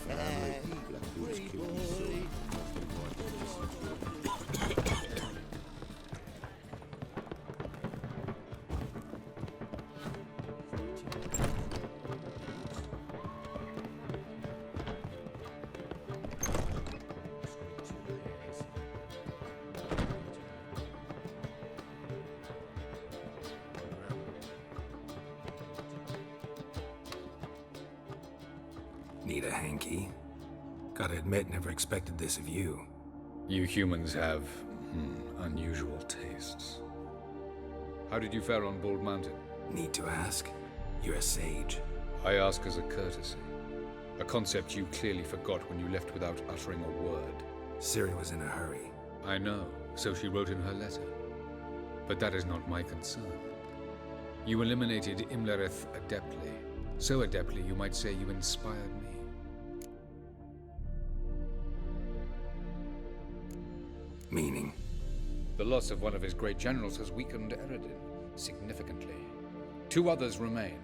family. Black dudes kill me soon. Need a hanky? Gotta admit, never expected this of you. You humans have, unusual tastes. How did you fare on Bald Mountain? Need to ask? You're a sage. I ask as a courtesy. A concept you clearly forgot when you left without uttering a word. Ciri was in a hurry. I know, so she wrote in her letter. But that is not my concern. You eliminated Imlerith adeptly. So adeptly, you might say you inspired me. Meaning? The loss of one of his great generals has weakened Eredin significantly. 2 others remain.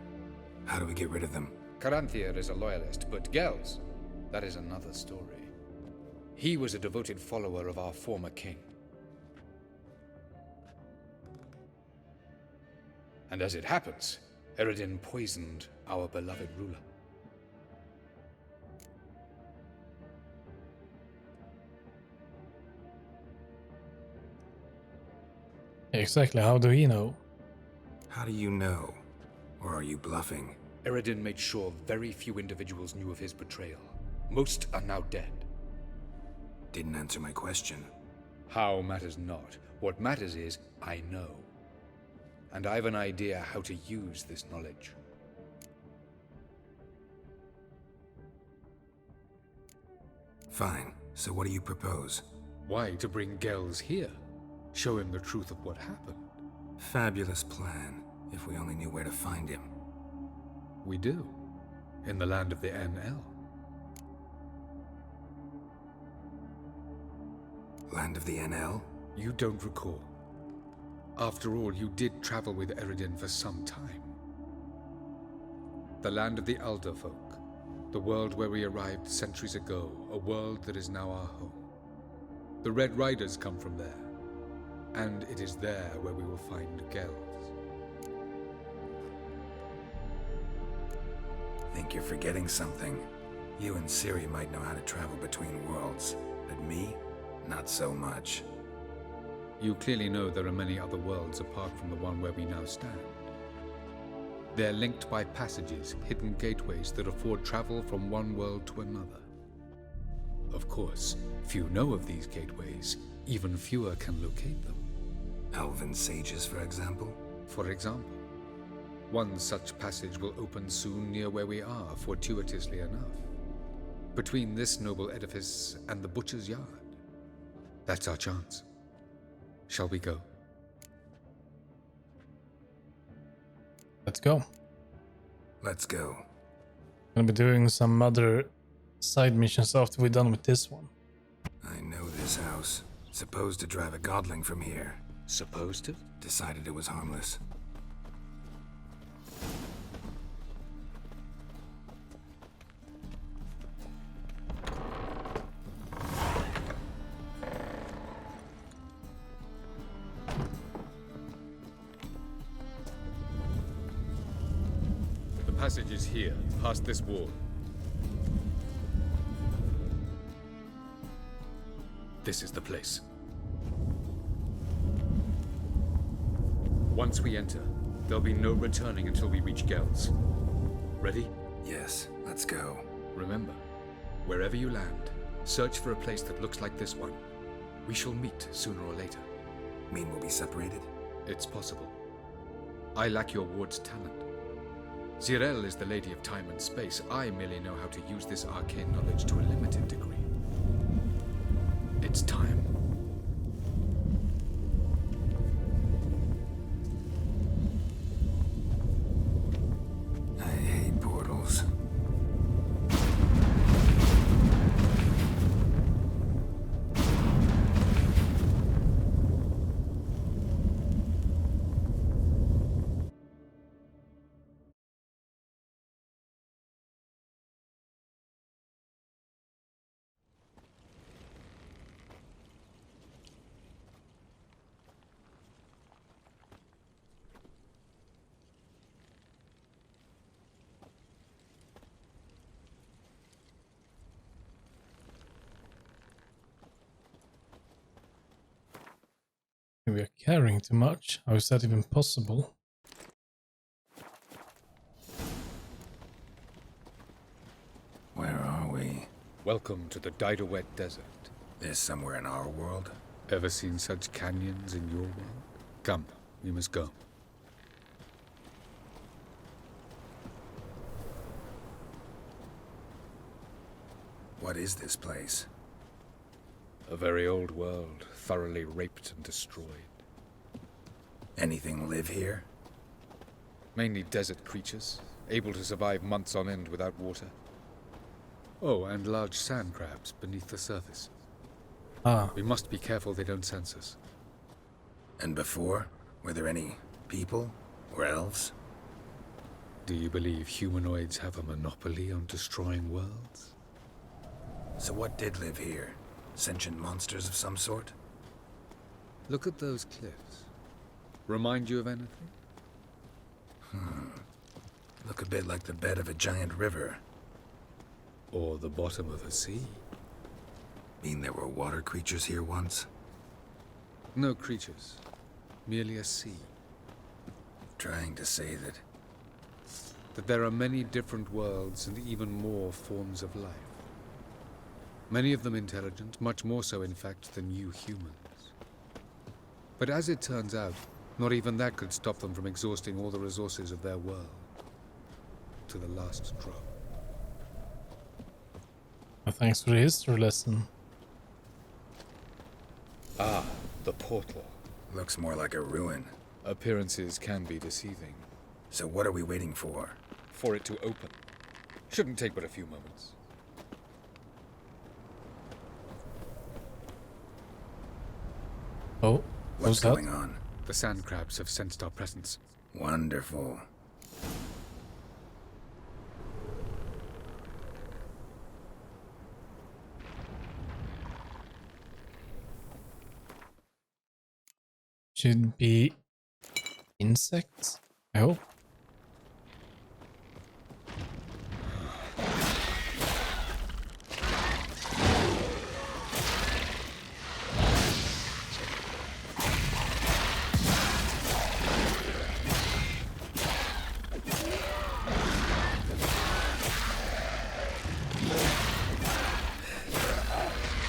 How do we get rid of them? Caranthier is a loyalist, but Gels, that is another story. He was a devoted follower of our former king. And as it happens, Eredin poisoned our beloved ruler. Exactly, how do he know? How do you know? Or are you bluffing? Eredin made sure very few individuals knew of his betrayal. Most are now dead. Didn't answer my question. How matters not. What matters is, I know. And I have an idea how to use this knowledge. Fine. So what do you propose? Why, to bring Gels here? Show him the truth of what happened. Fabulous plan, if we only knew where to find him. We do. In the land of the NL. Land of the NL? You don't recall. After all, you did travel with Eredin for some time. The land of the Elder Folk. The world where we arrived centuries ago. A world that is now our home. The Red Riders come from there. And it is there where we will find Gels. Think you're forgetting something. You and Ciri might know how to travel between worlds, but me? Not so much. You clearly know there are many other worlds apart from the one where we now stand. They're linked by passages, hidden gateways that afford travel from one world to another. Of course, few know of these gateways, even fewer can locate them. Elven sages, for example? For example, one such passage will open soon near where we are, fortuitously enough. Between this noble edifice and the butcher's yard. That's our chance. Shall we go? Let's go. Let's go. Gonna be doing some other side missions after we're done with this one. I know this house. Supposed to drive a godling from here. Supposed to? Decided it was harmless. The passage is here, past this wall. This is the place. Once we enter, there'll be no returning until we reach Gels. Ready? Yes, let's go. Remember, wherever you land, search for a place that looks like this one. We shall meet sooner or later. Mean we'll be separated? It's possible. I lack your ward's talent. Zirel is the lady of time and space. I merely know how to use this arcane knowledge to a limited degree. It's time. caring too much. How is that even possible? Where are we? Welcome to the Didowet Desert. This somewhere in our world? Ever seen such canyons in your world? Come, we must go. What is this place? A very old world, thoroughly raped and destroyed. Anything live here? Mainly desert creatures, able to survive months on end without water. Oh, and large sand crabs beneath the surface. Ah, We must be careful they don't sense us. And before? Were there any people? Or elves? Do you believe humanoids have a monopoly on destroying worlds? So what did live here? Sentient monsters of some sort? Look at those cliffs. Remind you of anything? Look a bit like the bed of a giant river. Or the bottom of a sea? Mean there were water creatures here once? No creatures. Merely a sea. Trying to say that... That there are many different worlds and even more forms of life. Many of them intelligent, much more so in fact than you humans. But as it turns out, not even that could stop them from exhausting all the resources of their world. To the last drop. thanks for the history lesson. Ah, the portal. Looks more like a ruin. Appearances can be deceiving. So what are we waiting for? For it to open. Shouldn't take but a few moments. Oh, What's what's that? going on? The sand crabs have sensed our presence. Wonderful. Should be insects, I hope.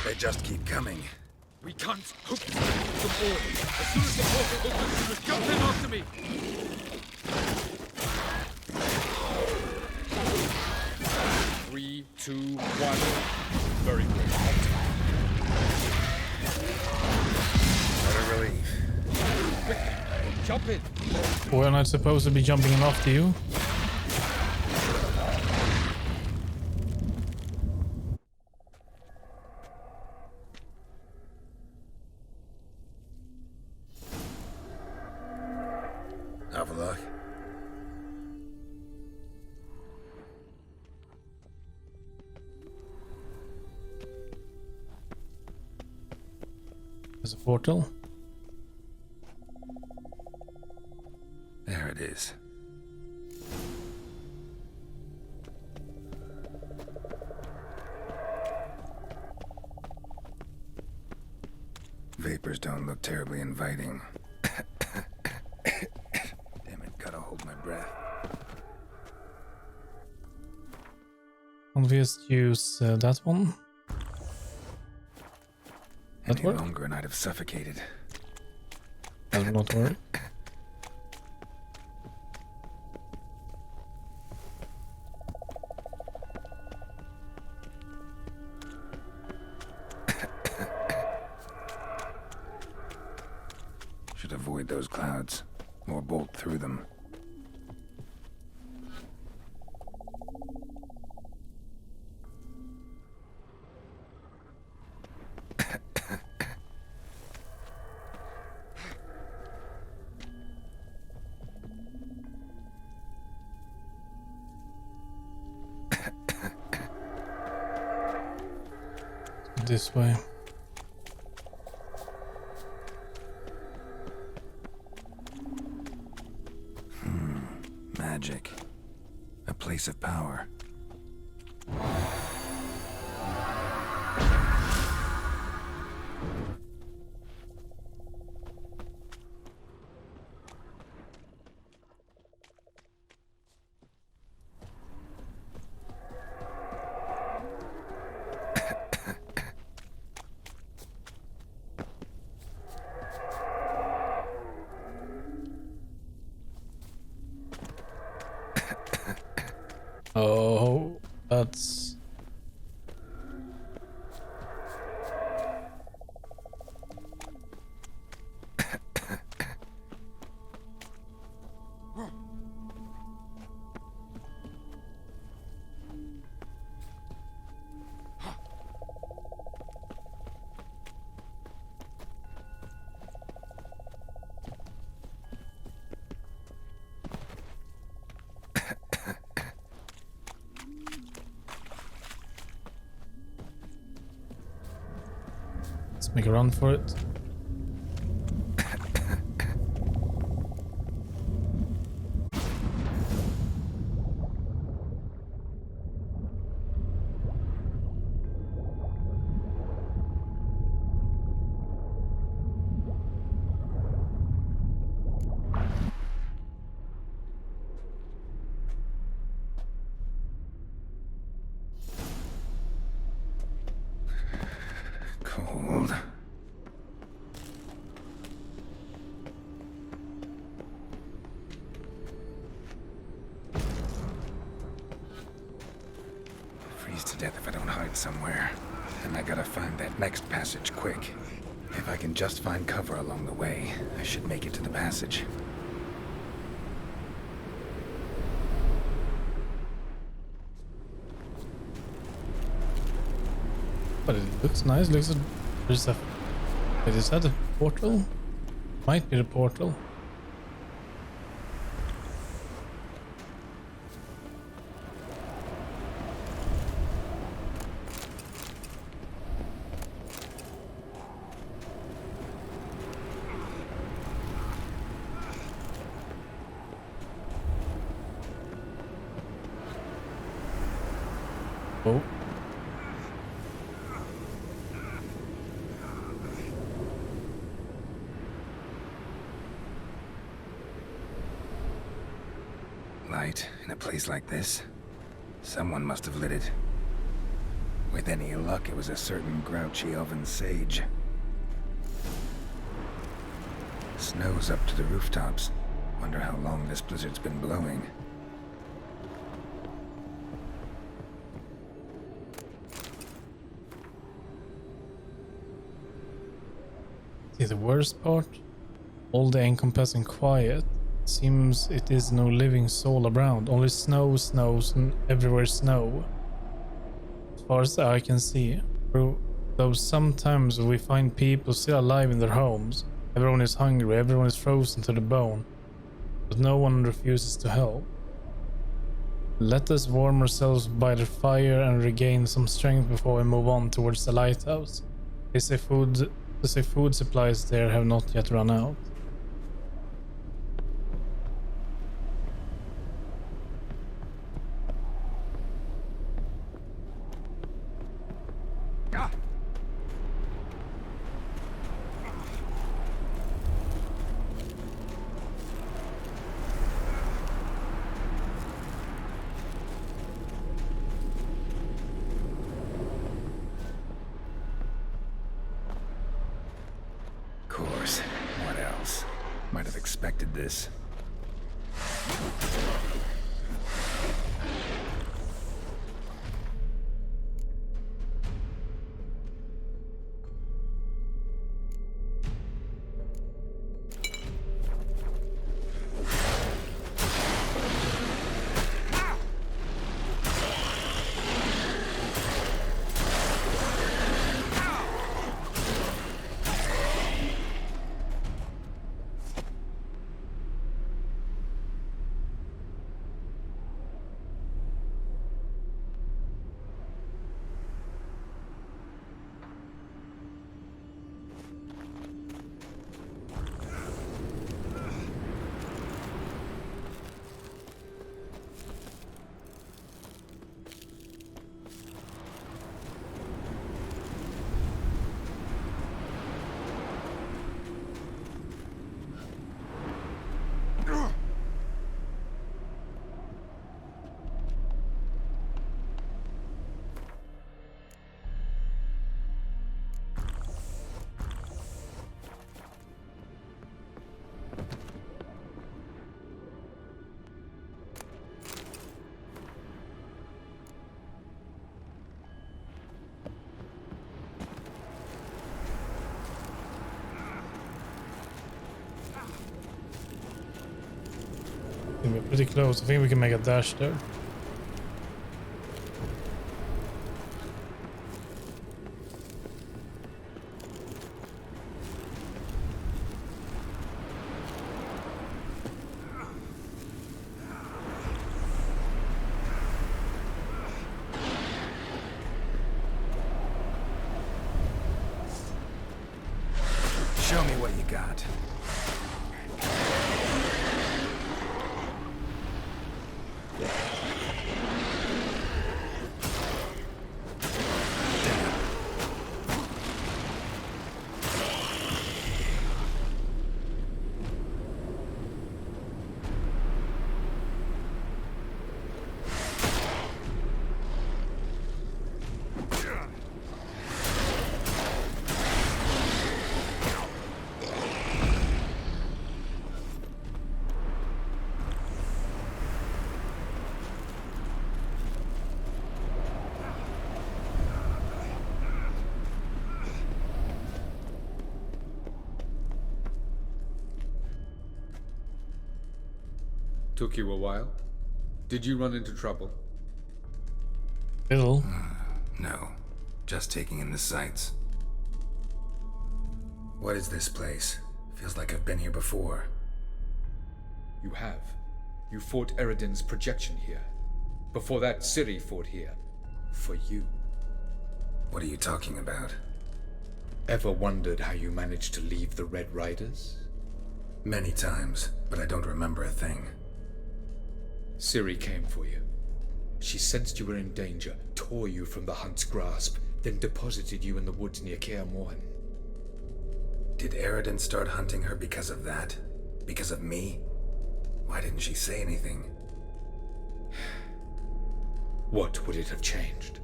They just keep coming. We can't hope to remove them all. As soon as the portal opens, you must jump in after me. 3, 2, 1. Very good. What a relief. Quick, jump in. We're not supposed to be jumping in after you. Have a look. There's a portal. There it is. Vapors don't look terribly inviting. Damn it, gotta hold my breath. Can't we just use that one? That Any work? longer and I'd have suffocated. That will not work. Should avoid those clouds, or bolt through them. This way. Magic. A place of power. That's... Let's make a run for it. Cold. Freeze to death if I don't hide somewhere. And I gotta find that next passage quick. If I can just find cover along the way, I should make it to the passage. But it looks nice. Looks like there's a... Wait, is that a portal? Might be the portal. Oh. Light in a place like this? Someone must have lit it. With any luck, it was a certain grouchy elven sage. Snow's up to the rooftops. Wonder how long this blizzard's been blowing. See, the worst part? All the encompassing quiet. Seems it is no living soul around. Only snow, snows, and everywhere snow. As far as the eye can see. Though sometimes we find people still alive in their homes. Everyone is hungry, everyone is frozen to the bone. But no one refuses to help. Let us warm ourselves by the fire and regain some strength before we move on towards the lighthouse. They say food supplies there have not yet run out. Course. What else? Might have expected this. Pretty close. I think we can make a dash there. Show me what you got. Took you a while? Did you run into trouble? Little. No, just taking in the sights. What is this place? Feels like I've been here before. You have. You fought Eridan's projection here. Before that, Ciri fought here. For you. What are you talking about? Ever wondered how you managed to leave the Red Riders? Many times, but I don't remember a thing. Ciri came for you. She sensed you were in danger, tore you from the Hunt's grasp, then deposited you in the woods near Kaer Morhen. Did Eridan start hunting her because of that? Because of me? Why didn't she say anything? What would it have changed?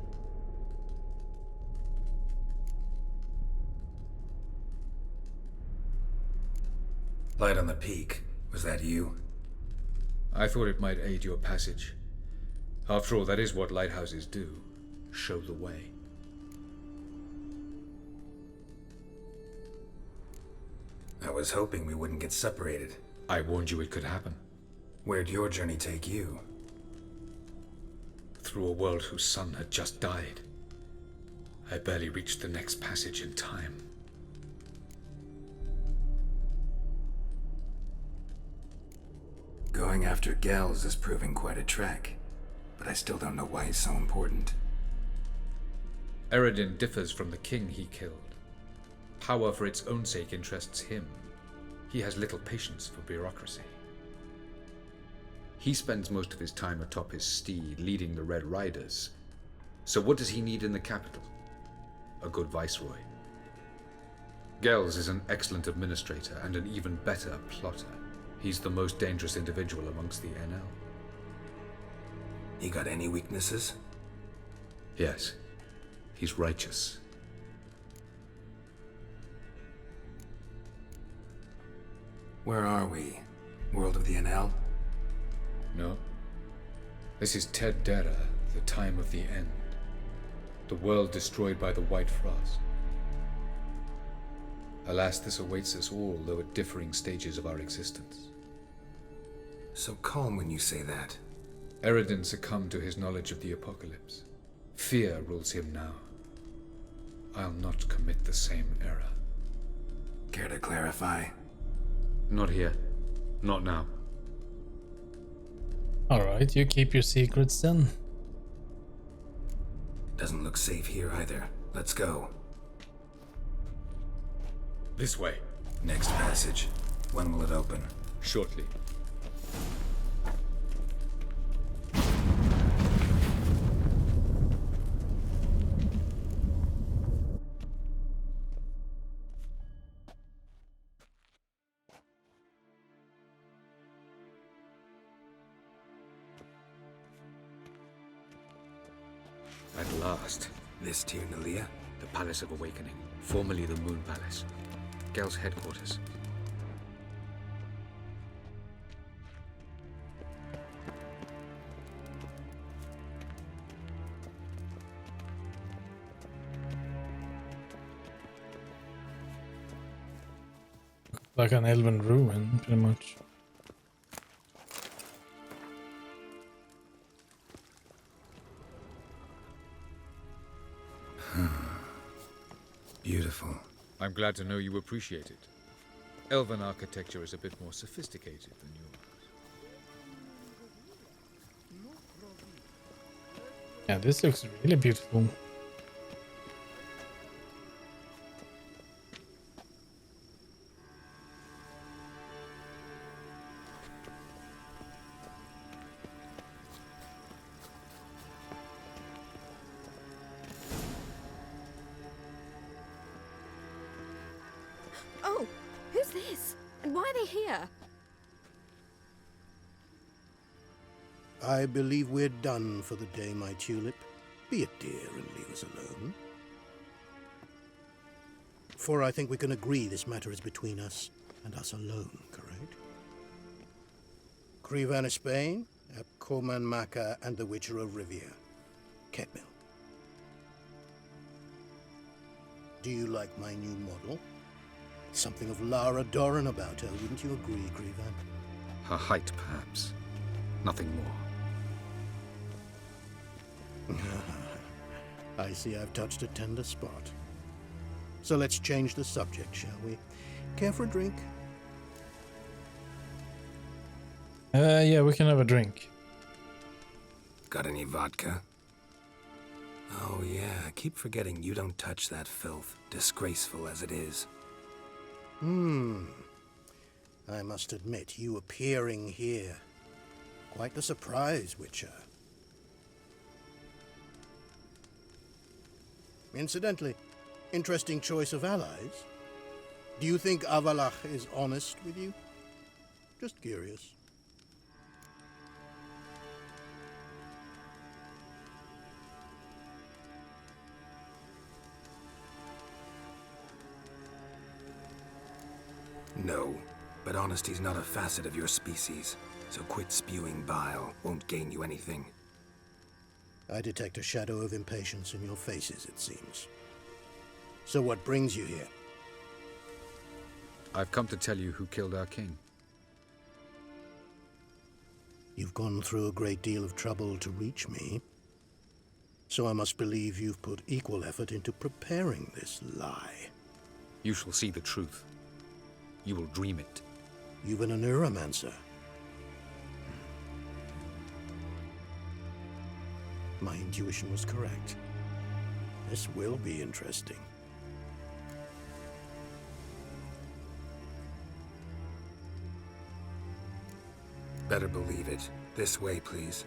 Light on the peak. Was that you? I thought it might aid your passage. After all, that is what lighthouses do. Show the way. I was hoping we wouldn't get separated. I warned you it could happen. Where'd your journey take you? Through a world whose sun had just died. I barely reached the next passage in time. Going after Gels is proving quite a trek, but I still don't know why he's so important. Eridan differs from the king he killed. Power for its own sake interests him. He has little patience for bureaucracy. He spends most of his time atop his steed, leading the Red Riders. So what does he need in the capital? A good viceroy. Gels is an excellent administrator and an even better plotter. He's the most dangerous individual amongst the NL. He got any weaknesses? Yes. He's righteous. Where are we? World of the NL? No. This is Ted Dera, the time of the end. The world destroyed by the White Frost. Alas, this awaits us all, though at differing stages of our existence. So calm when you say that. Eridan succumbed to his knowledge of the apocalypse. Fear rules him now. I'll not commit the same error. Care to clarify? Not here. Not now. Alright, you keep your secrets then. Doesn't look safe here either. Let's go. This way. Next passage. When will it open? Shortly. At last. This Tir Nalia? The Palace of Awakening, formerly the Moon Palace. Gel's headquarters. Like an elven ruin, pretty much. Beautiful. I'm glad to know you appreciate it. Elven architecture is a bit more sophisticated than yours. Yeah, this looks really beautiful. Oh, who's this? And why are they here? I believe we're done for the day, my tulip. Be a dear and leave us alone. For I think we can agree this matter is between us and us alone, correct? Krivan of Spain, Abcorman Maka, and the Witcher of Rivia. Ketmil. Do you like my new model? Something of Lara Doran about her, wouldn't you agree, Krivan? Her height, perhaps. Nothing more. I see I've touched a tender spot. So let's change the subject, shall we? Care for a drink? Yeah, we can have a drink. Got any vodka? Oh yeah, I keep forgetting you don't touch that filth, disgraceful as it is. I must admit, you appearing here. Quite the surprise, Witcher. Incidentally, interesting choice of allies. Do you think Avalach is honest with you? Just curious. No, but honesty's not a facet of your species, so quit spewing bile. Won't gain you anything. I detect a shadow of impatience in your faces, it seems. So what brings you here? I've come to tell you who killed our king. You've gone through a great deal of trouble to reach me. So I must believe you've put equal effort into preparing this lie. You shall see the truth. You will dream it. You've been a neuromancer. My intuition was correct. This will be interesting. Better believe it. This way, please.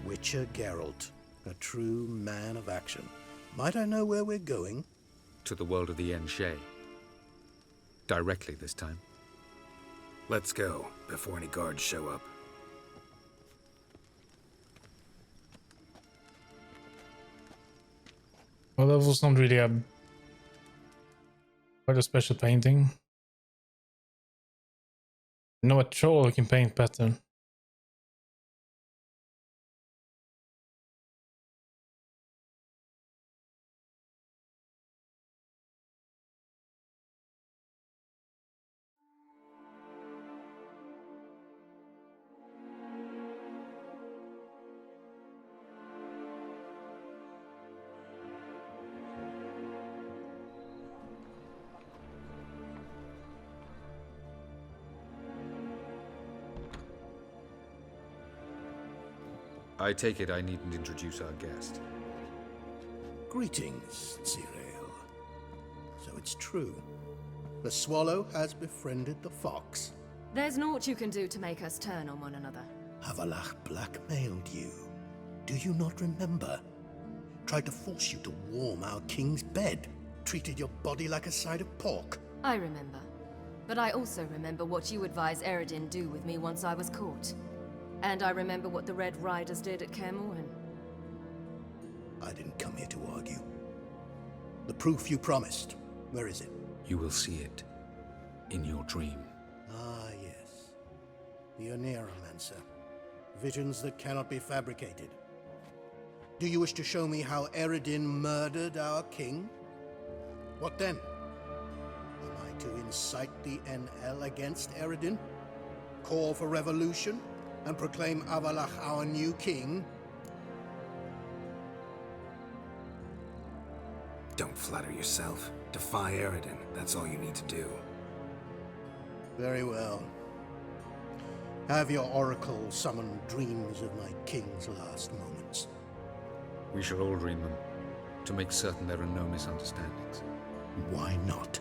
Witcher Geralt, a true man of action. Might I know where we're going? To the world of the Enshe. Directly this time. Let's go, before any guards show up. Well, that was not really quite a special painting. I know a troll can paint better. I take it I needn't introduce our guest. Greetings, Cyril. So it's true. The swallow has befriended the fox. There's naught you can do to make us turn on one another. Avalach blackmailed you. Do you not remember? Tried to force you to warm our king's bed. Treated your body like a side of pork. I remember. But I also remember what you advised Eredin do with me once I was caught. And I remember what the Red Riders did at Kaer Morhen. I didn't come here to argue. The proof you promised, where is it? You will see it. In your dream. Ah, yes. The Oneiromancer. Visions that cannot be fabricated. Do you wish to show me how Eredin murdered our king? What then? Am I to incite the NL against Eredin? Call for revolution? And proclaim Avalach our new king? Don't flatter yourself. Defy Eredin. That's all you need to do. Very well. Have your oracle summon dreams of my king's last moments. We shall all dream them, to make certain there are no misunderstandings. Why not?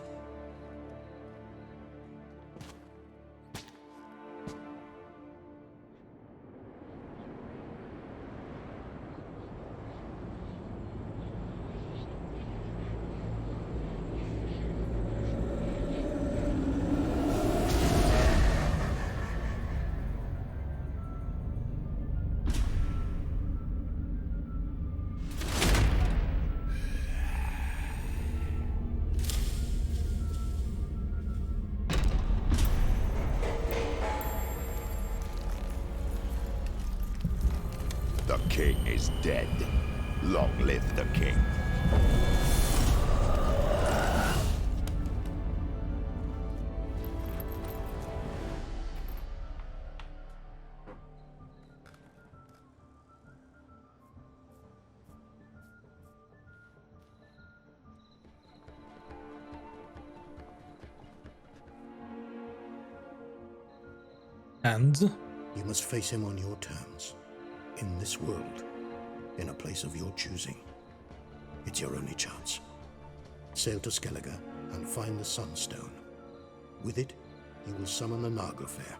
The king is dead. Long live the king. And You must face him on your terms. In this world, in a place of your choosing. It's your only chance. Sail to Skellige and find the Sunstone. With it, you will summon the Naga Fair.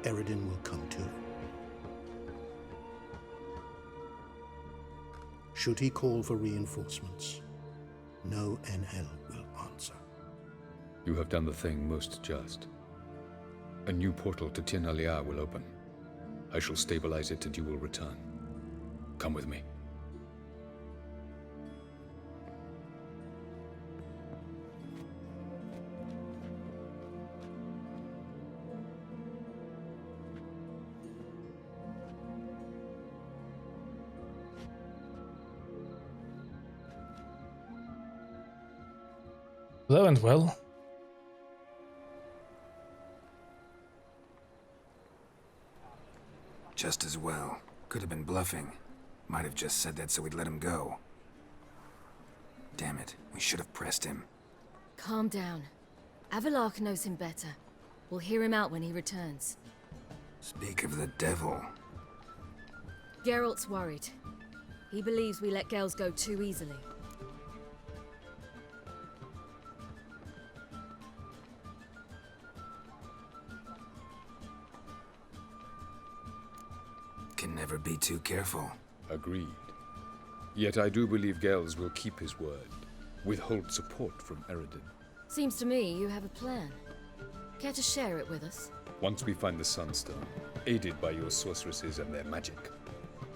Eredin will come too. Should he call for reinforcements, no NL will answer. You have done the thing most just. A new portal to Tin Alia will open. I shall stabilize it and you will return. Come with me. that went well. Just as well. Could have been bluffing. Might have just said that so we'd let him go. Damn it, we should have pressed him. Calm down. Avalark knows him better. We'll hear him out when he returns. Speak of the devil. Geralt's worried. He believes we let girls go too easily. Can never be too careful. Agreed. Yet I do believe Gels will keep his word. Withhold support from Eredin. Seems to me you have a plan. Care to share it with us? Once we find the Sunstone, aided by your sorceresses and their magic,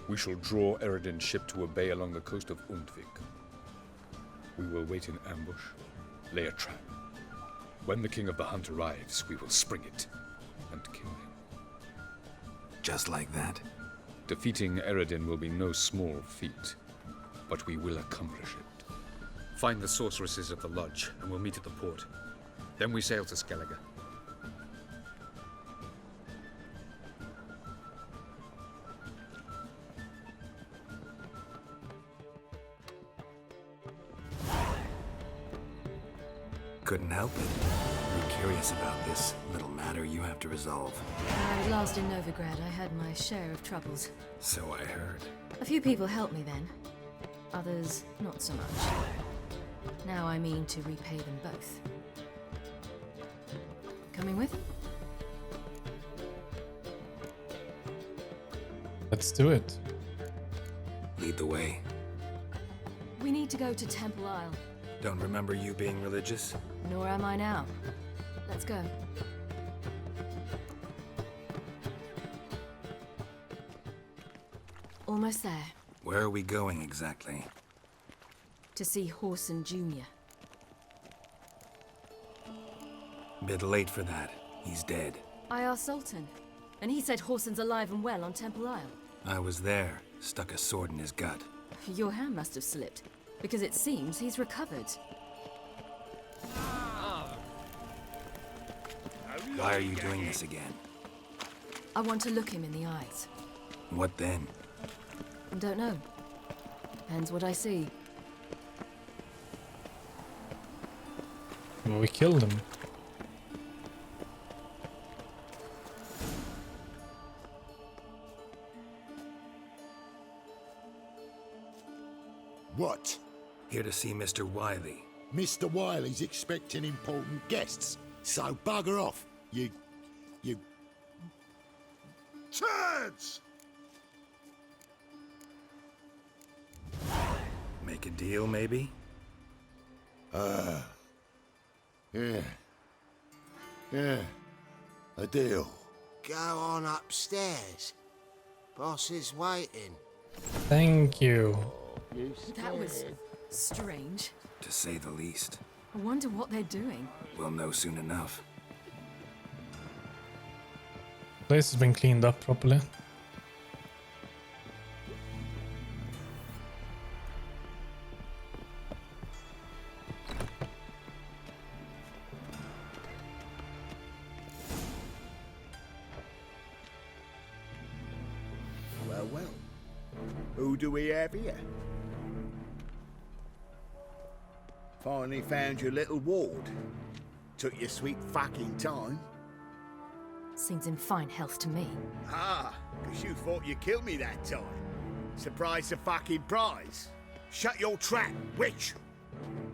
we shall draw Eredin's ship to a bay along the coast of Undvik. We will wait in ambush, lay a trap. When the King of the Hunt arrives, we will spring it and kill him. Just like that? Defeating Eredin will be no small feat, but we will accomplish it. Find the sorceresses at the lodge, and we'll meet at the port. Then we sail to Skellige. Couldn't help it. We're curious about this little matter you have to resolve. At last in Novigrad, I had my share of troubles. So I heard. A few people helped me then. Others, not so much. Now I mean to repay them both. Coming with? Let's do it. Lead the way. We need to go to Temple Isle. Don't remember you being religious? Nor am I now. Let's go. Almost there. Where are we going exactly? To see Horson Jr. Bit late for that. He's dead. I asked Sultan, and he said Horson's alive and well on Temple Isle. I was there. Stuck a sword in his gut. Your hand must have slipped, because it seems he's recovered. Why are you doing this again? I want to look him in the eyes. What then? Don't know. Depends what I see. Well, we killed him. What? Here to see Mr. Wiley. Mr. Wiley's expecting important guests, so bugger off, you... turds! Make a deal, maybe? Yeah, a deal. Go on upstairs. Boss is waiting. Thank you. That was strange. To say the least. I wonder what they're doing. We'll know soon enough. Place has been cleaned up properly. Well. Who do we have here? Finally found your little ward. Took your sweet fucking time. Seems in fine health to me. Ah, because you thought you killed me that time. Surprise the fucking prize. Shut your trap, witch!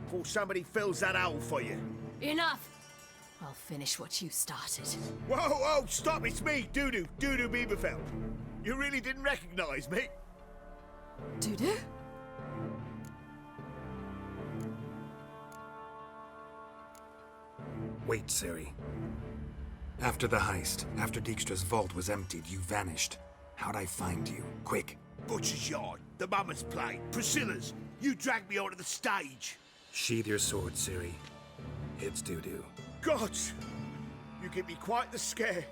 Before somebody fills that hole for you. Enough! I'll finish what you started. Whoa, stop, it's me, Dudu Bieberfeld. You really didn't recognize me? Dudu? Wait, Ciri. After the heist, after Dijkstra's vault was emptied, you vanished. How'd I find you? Quick. Butcher's Yard, the Mama's Plate, Priscilla's. You dragged me onto the stage. Sheathe your sword, Ciri. It's Dudu. God, you give me quite the scare.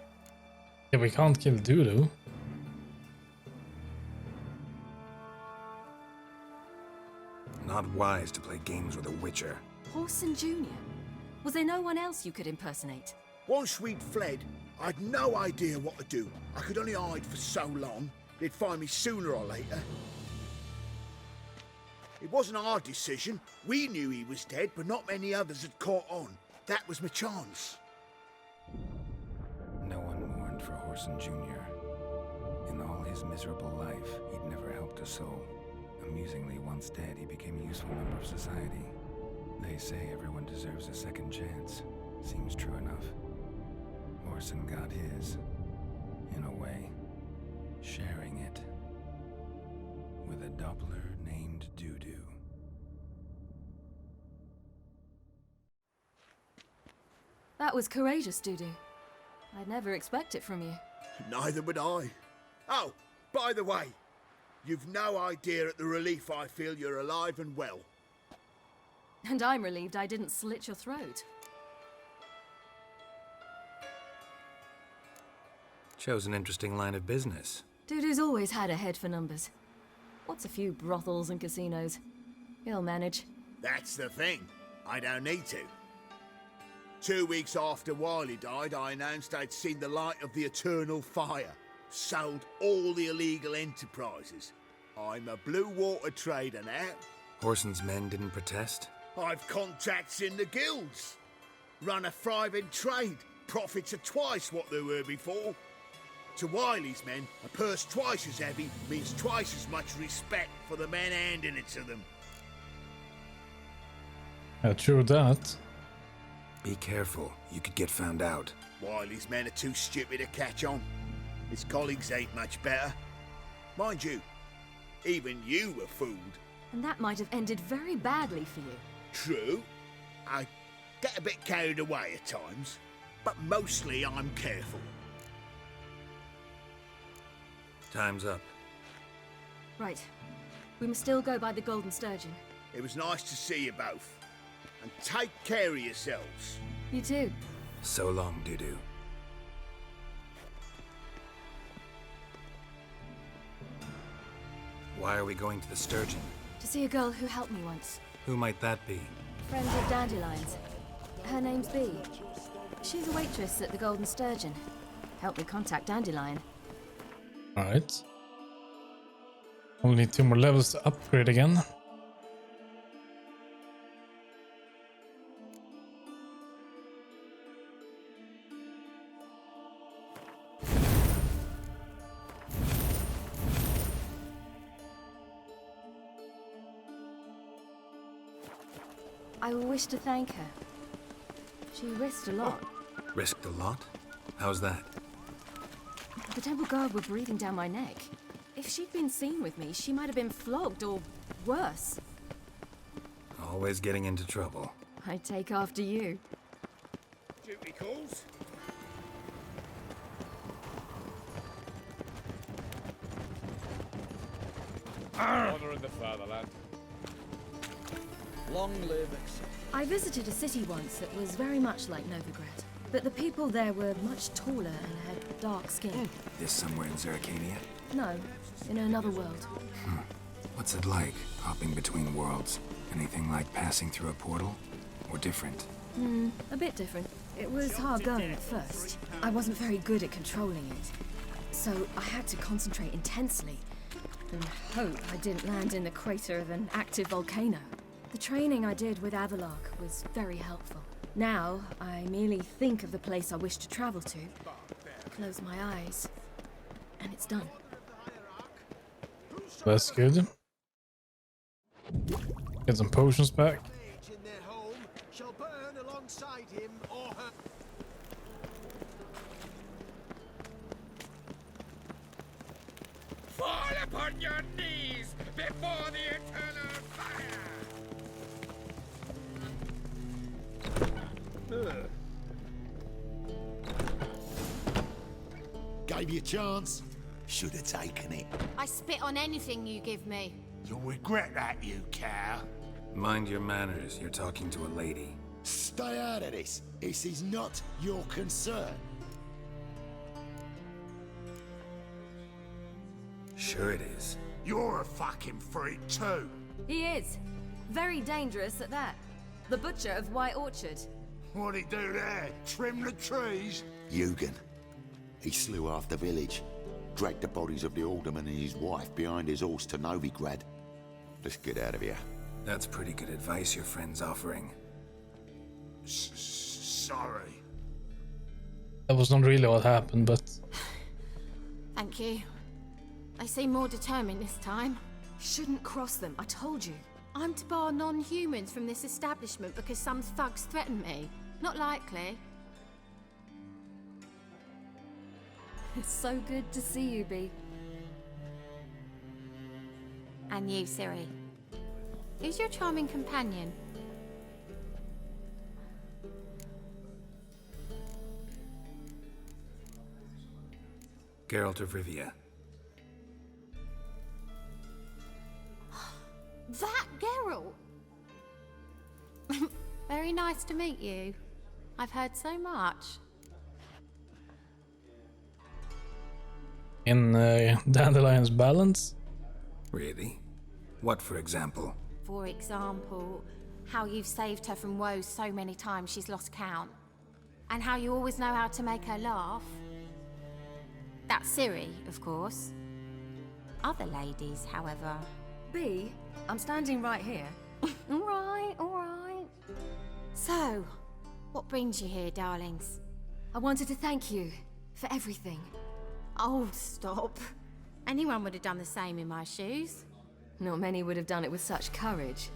Yeah, we can't kill Dudu. Not wise to play games with a witcher. Horson Jr.? Was there no one else you could impersonate? Once we'd fled, I'd no idea what to do. I could only hide for so long. They'd find me sooner or later. It wasn't our decision. We knew he was dead, but not many others had caught on. That was my chance. No one mourned for Horson Jr. In all his miserable life, he'd never helped a soul. Amusingly, once dead, he became a useful member of society. They say everyone deserves a second chance. Seems true enough. Horson got his, in a way, sharing it with a Doppler named Dudu. That was courageous, Dudu. I'd never expect it from you. Neither would I. Oh, by the way, you've no idea at the relief I feel you're alive and well. And I'm relieved I didn't slit your throat. Chose an interesting line of business. Dudu's always had a head for numbers. What's a few brothels and casinos? He'll manage. That's the thing. I don't need to. 2 weeks after Wiley died, I announced I'd seen the light of the eternal fire. Sold all the illegal enterprises. I'm a blue water trader now. Horson's men didn't protest? I've contacts in the guilds. Run a thriving trade. Profits are twice what they were before. To Wiley's men, a purse twice as heavy means twice as much respect for the men handing it to them. True that. Be careful, you could get found out. Wiley's men are too stupid to catch on. His colleagues ain't much better. Mind you, even you were fooled. And that might have ended very badly for you. True. I get a bit carried away at times, but mostly I'm careful. Time's up. Right. We must still go by the Golden Sturgeon. It was nice to see you both. And take care of yourselves. You too. So long, Dudu. Why are we going to the Sturgeon? To see a girl who helped me once. Who might that be? Friend of Dandelion's. Her name's Bee. She's a waitress at the Golden Sturgeon. Helped me contact Dandelion. Alright. Only need 2 more levels to upgrade again. I wish to thank her. She risked a lot. Risked a lot? How's that? The temple guard were breathing down my neck. If she'd been seen with me, she might have been flogged or worse. Always getting into trouble. I'd take after you. Duty calls. Honor in the fatherland. Long live Excelsior. I visited a city once that was very much like Novigrad, but the people there were much taller and had dark skin. This somewhere in Zeracania? No, in another world. What's it like, hopping between worlds? Anything like passing through a portal? Or different? A bit different. It was hard going at first. I wasn't very good at controlling it. So I had to concentrate intensely and hope I didn't land in the crater of an active volcano. The training I did with Avalok was very helpful. Now, I merely think of the place I wish to travel to, close my eyes, and it's done. That's good. Get some potions back. In their home shall burn alongside him or her. Fall upon your knees before the eternal fire! Gave you a chance. Should have taken it. I spit on anything you give me. You'll regret that, you cow. Mind your manners, you're talking to a lady. Stay out of this. This is not your concern. Sure it is. You're a fucking freak too. He is. Very dangerous at that. The butcher of White Orchard. What'd he do there? Trim the trees? Eugen. He slew half the village. Dragged the bodies of the alderman and his wife behind his horse to Novigrad. Let's get out of here. That's pretty good advice your friend's offering. Sorry. That was not really what happened, but Thank you. They seem more determined this time. Shouldn't cross them, I told you. I'm to bar non-humans from this establishment because some thugs threaten me. Not likely. It's so good to see you, Bee. And you, Ciri. Who's your charming companion? Geralt of Rivia. That Geralt! Very nice to meet you. I've heard so much. in Dandelion's balance. Really? What, for example? For example, how you've saved her from woes so many times she's lost count. And how you always know how to make her laugh. That's Ciri, of course. Other ladies, however... Bee, I'm standing right here. All right, all right. So, what brings you here, darlings? I wanted to thank you for everything. Oh, stop. Anyone would have done the same in my shoes. Not many would have done it with such courage.